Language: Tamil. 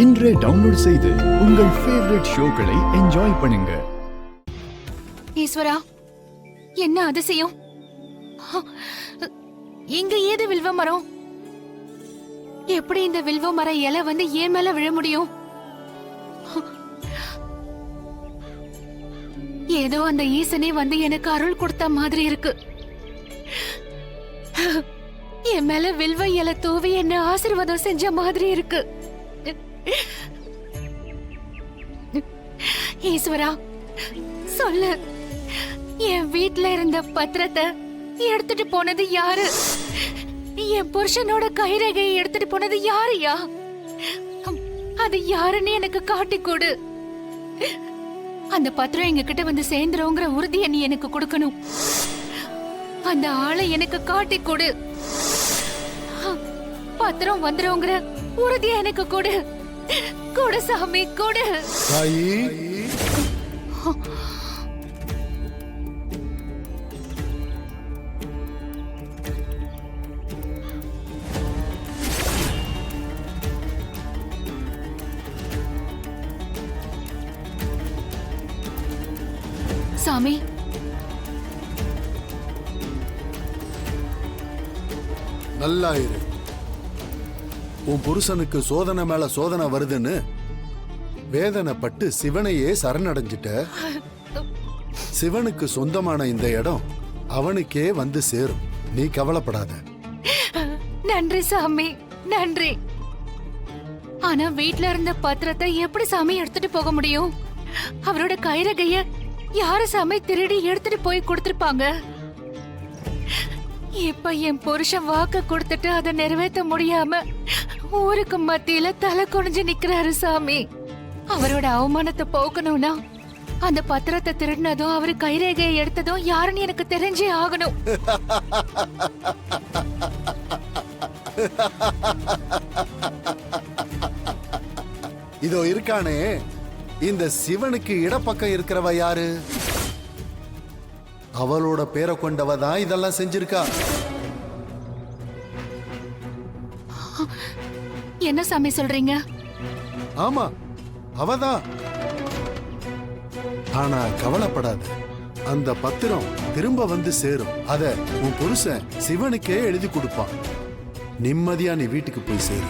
இன்றே டவுன்லோட் செய்து உங்கள் ஃபேவரட் ஷோக்களை என்ஜாய் பண்ணுங்க. ஈஸ்வரா, என்ன அதிசயம்! இங்க ஏது வில்வ மரம்? எப்படி இந்த வில்வ மர இலை வந்து ஏன் மேல விழ முடியும்? ஏதோ அந்த ஈசனே வந்து எனக்கு அருள் கொடுத்த மாதிரி இருக்கு. என் மேல வில்வ இலை தூவி என்ன ஆசீர்வாதம் செஞ்ச மாதிரி இருக்கு. ஈஸ்வரா, சொல்லு, என் வீட்ல இருந்த பத்திரத்தை எடுத்துட்டு போனது யாரு? என் புருஷனோட கைரேகையை எடுத்துட்டு போனது யாருயா? அது யாருன்னு எனக்கு காட்டி கொடு. அந்த பத்திரம் எங்க கிட்ட வந்து சேர்ந்துருங்கிற உறுதியை நீ எனக்கு கொடுக்கணும். அந்த ஆளை எனக்கு காட்டி கொடு. பத்திரம் வந்துருங்கிற உறுதியை எனக்கு கொடு. கொடு சாமி, கொடு. சாமி, நல்லா இரு. உன் புருஷனுக்கு சோதனை மேல சோதனை வருதுன்னு வேதனைப்பட்டு சிவனையே சரணடைஞ்சிட்ட. சிவனுக்கு சொந்தமான இந்த இடம் அவனுக்கே வந்து சேரும். நீ கவலைப்படாத. நன்றி சாமி, நன்றி. ஆனா வீட்ல இருந்த பத்திரத்தை எப்படி சாமி எடுத்துட்டு போக முடியும்? அவரோட கைரகைய யாரு சாமி திருடி எடுத்துட்டு போய் கொடுத்திருப்பாங்க? இப்ப என் புருஷன் வாக்கு கொடுத்துட்டு அதை நிறைவேற்ற முடியாம ஊருக்கு மத்தியில தலை குனிஞ்சு நிக்கிறாரு சாமி. அவரோட அவமானத்தை போக்கணும்னா அந்த பத்திரத்தை திருடினதும் அவரு கைரேகையை எடுத்ததும் யாருன்னு எனக்கு தெரிஞ்சே ஆகணும். இதோ இருக்கானே இந்த சிவனுக்கு இடப்பக்கம் இருக்கிறவ யாரு? அவளோட பேரை கொண்டவ தான் இதெல்லாம் செஞ்சிருக்கா. என்ன சாமி சொல்றீங்க? ஆமா, அவதான். ஆனா கவலைப்படாத, அந்த பத்திரம் திரும்ப வந்து சேரும். அத உன் புருஷன் சிவனுக்கே எழுதி கொடுப்பான். நிம்மதியா நீ வீட்டுக்கு போய் சேரு.